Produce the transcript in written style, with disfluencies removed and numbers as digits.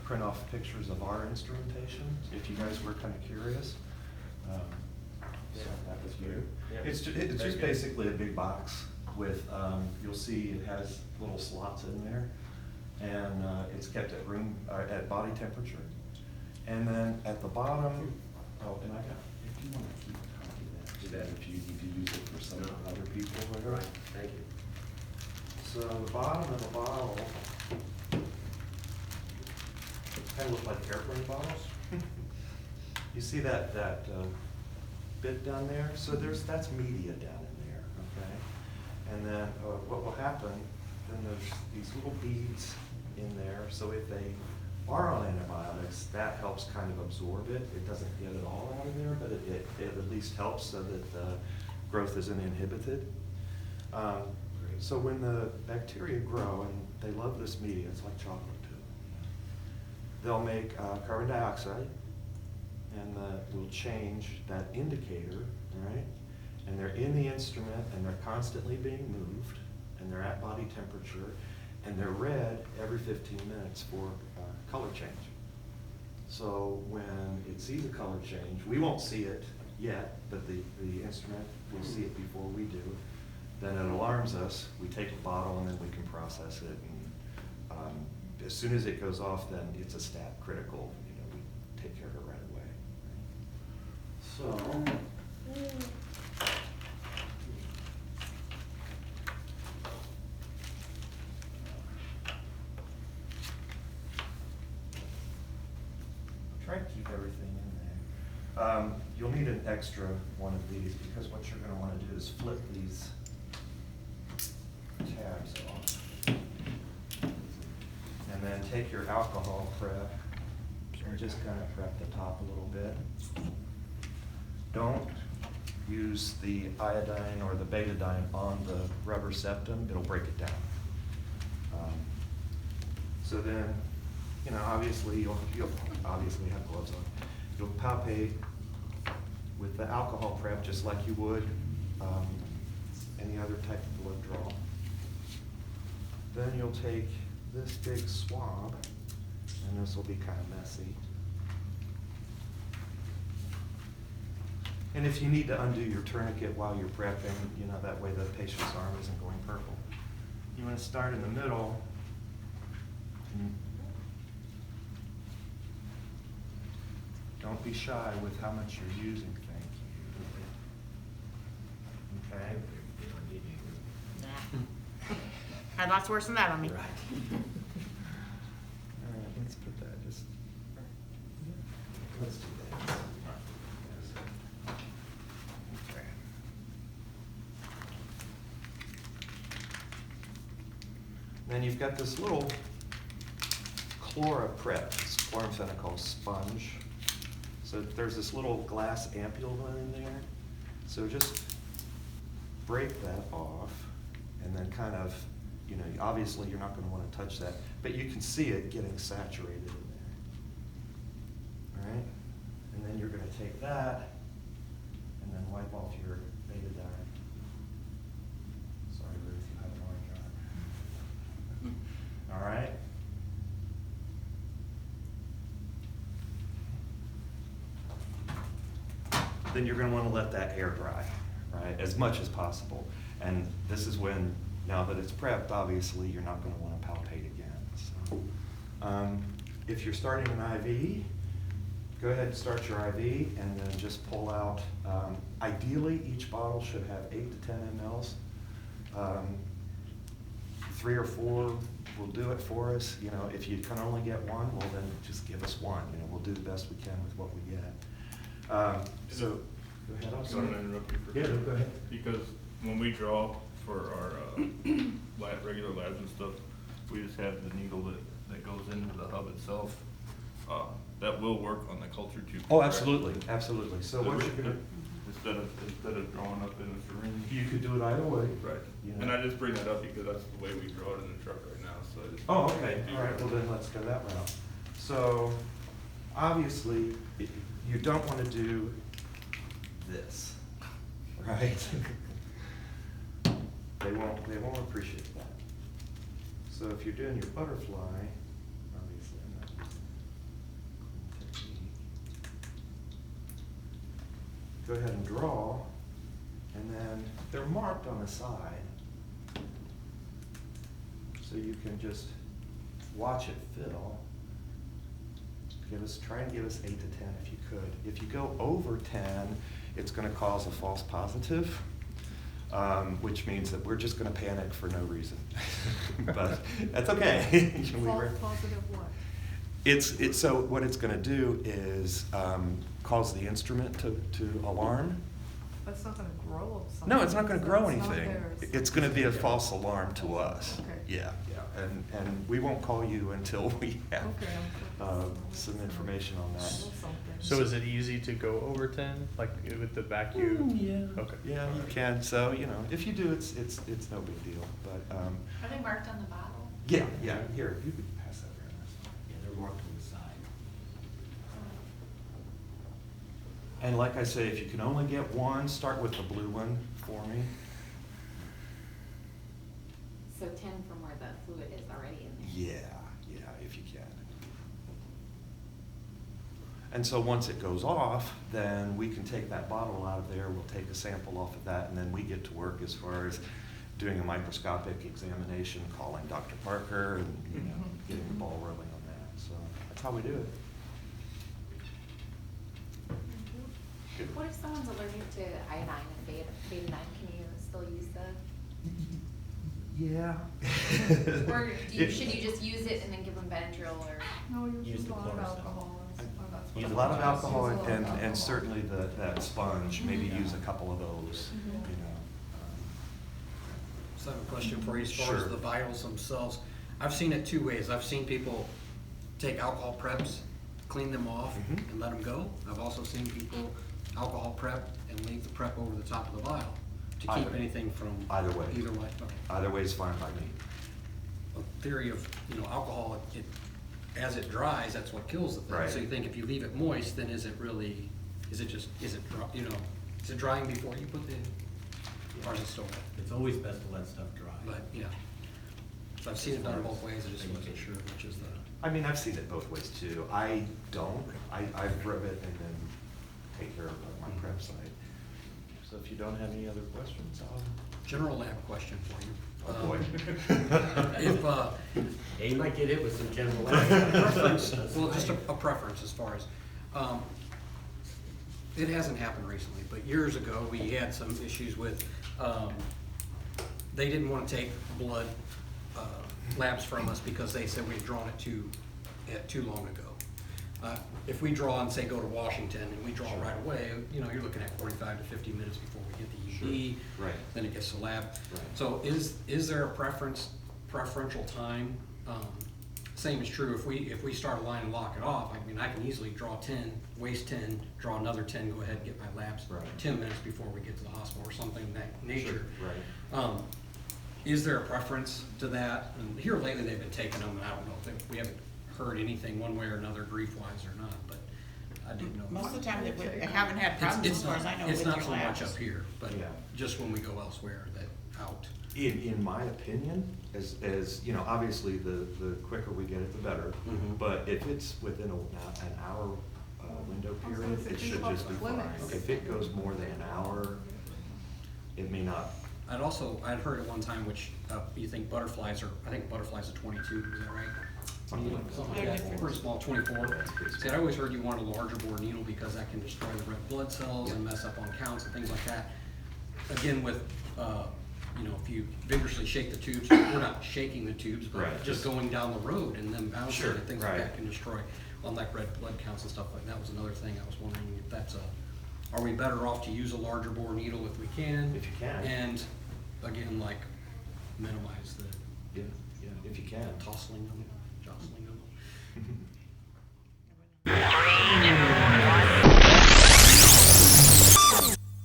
print off pictures of our instrumentation, if you guys were kind of curious. So that was you. Yeah. It's just basically a big box with, you'll see it has little slots in there, and it's kept at at body temperature. And then at the bottom, oh, and I got, if you want to keep a copy of that, do that if you need to use it for some other people or whatever. Right, thank you. So the bottom of the bottle kind of look like airplane bottles. You see that bit down there? So that's media down in there, okay? And then what will happen, then there's these little beads in there, so if they are on antibiotics, that helps kind of absorb it. It doesn't get it all out of there, but it at least helps so that the growth isn't inhibited. So when the bacteria grow, and they love this media, it's like chocolate to them, they'll make carbon dioxide, and we'll change that indicator, right? And they're in the instrument, and they're constantly being moved, and they're at body temperature, and they're read every 15 minutes for color change. So when it sees a color change, we won't see it yet, but the instrument will see it before we do. Then it alarms us, we take a bottle, and then we can process it. And as soon as it goes off, then it's a stat critical, we take care of it right away. So, try to keep everything in there. You'll need an extra one of these because what you're going to want to do is flip these tabs off. And then take your alcohol prep and just kind of prep the top a little bit. Don't use the iodine or the betadine on the rubber septum. It'll break it down. So then, obviously you'll obviously have gloves on. You'll palpate with the alcohol prep just like you would any other type of blood draw. Then you'll take this big swab, and this will be kind of messy. And if you need to undo your tourniquet while you're prepping, that way the patient's arm isn't going purple. You want to start in the middle. Don't be shy with how much you're using things. Okay? Nah. Had lots worse than that on me. Right. All right, let's put that let's do that. Okay. Then you've got this little ChloraPrep, it's chloramphenicol sponge. So there's this little glass ampule in there. So just break that off, and then kind of, obviously you're not going to want to touch that, but you can see it getting saturated in there. All right? And then you're going to take that and then wipe off your betadine. Sorry, Ruth, you have an orange arm. All right? Then you're going to want to let that air dry, right, as much as possible. And this is when, now that it's prepped, obviously, you're not going to want to palpate again. So, if you're starting an IV, go ahead and start your IV, and then just pull out. Ideally, each bottle should have 8 to 10 mLs. 3 or 4 will do it for us. If you can only get one, well, then just give us one. We'll do the best we can with what we get. So, go ahead. I'm going to interrupt you for a Yeah, second. go ahead. Because when we draw for our regular labs and stuff, we just have the needle that goes into the hub itself. That will work on the culture tube. Oh, correct? absolutely, absolutely. So what you're gonna, Instead of drawing up in a syringe. you could do it either way. Right. And I just bring that up because that's the way we draw it in the truck right now, so I just. Oh, okay, all right, well then let's go that route. So, obviously, you don't want to do this, right? They won't appreciate that. So if you're doing your butterfly, obviously I'm not using go ahead and draw, and then they're marked on the side. So you can just watch it fill. Try and give us 8 to 10 if you could. If you go over 10, it's gonna cause a false positive, which means that we're just gonna panic for no reason. But that's okay. False positive what? It's so what it's gonna do is cause the instrument to alarm. But it's not gonna grow something. No, it's not gonna grow It's not anything. there. It's gonna be a false alarm to us. Okay. Yeah, and we won't call you until we have Okay. some information on that. Something. So is it easy to go over 10, like with the vacuum? Yeah. Okay. Yeah, you can, so, if you do, it's no big deal, but, Are they marked on the bottle? yeah, here, you could pass that around. Yeah, they're marked on the side. And like I say, if you can only get one, start with the blue one for me. So 10 from where the fluid is already in there? Yeah, if you can. And so once it goes off, then we can take that bottle out of there, we'll take a sample off of that, and then we get to work as far as doing a microscopic examination, calling Dr. Parker, and, getting the ball rolling on that. So that's how we do it. Good. What if someone's allergic to iodine and betadine? Can you still use the, Yeah. or should you just use it and then give them Benadryl or? No, you Use use a the lot of Chlorasol. alcohol. That's Use what a lot of it alcohol Use a lot of and alcohol. certainly that sponge, maybe Mhm. use a couple of those, Mhm. So I have a question for you as far Sure. as the vials themselves. I've seen it two ways. I've seen people take alcohol preps, clean them off, Mhm. and let them go. I've also seen people alcohol prep and leave the prep over the top of the vial to keep Either. anything from. Either way. Either way, okay. Either way is fine by me. A theory of, alcohol, as it dries, that's what kills the thing. Right. So you think if you leave it moist, then is it drying before you put the, or is it still wet? It's always best to let stuff dry. But, yeah. So I've seen it done both ways, I just wasn't sure which is the. I mean, I've seen it both ways too. I don't, I rub it and then take care of my prep side. So if you don't have any other questions, General lab question for you. oh boy. If, You might get hit with some general. well, just a preference as far as, it hasn't happened recently, but years ago, we had some issues with, they didn't want to take blood labs from us because they said we'd drawn it too long ago. If we draw and say go to Washington and we draw right away, you're looking at 45 to 50 minutes before we get the ED. Sure. Right. Then it gets to lab. Right. So is there a preferential time? Same is true if we start a line and lock it off. I mean, I can easily draw 10, waste 10, draw another 10, go ahead and get my labs Right. 10 minutes before we get to the hospital or something of that nature. Right. Is there a preference to that? And here lately, they've been taking them, and I don't know if we haven't heard anything one way or another grief-wise or not, but I didn't know. Most of the time, they haven't had problems as far as I know with It's your not so much labs. up here, but Yeah. just when we go elsewhere, that out. In my opinion, as obviously the quicker we get it, the better. Mhm. But if it's within an hour window period, it should just be fine. If it goes more than an hour, it may not. I'd heard at one time, which you think butterflies are, I think butterflies are 22, is that right? Something like that. Something like that, pretty small, 24. See, I always heard you wanted a larger bore needle because that can destroy the red blood cells and mess up on counts and things like that. Again, with, if you vigorously shake the tubes, we're not shaking the tubes, but Right. just going down the road and then bouncing Sure, and things like right. that can destroy, unlike red blood counts and stuff like that. Was another thing I was wondering if that's are we better off to use a larger bore needle if we can? If you can. And again, like minimize the Yeah, if you can. tossling them, jostling them.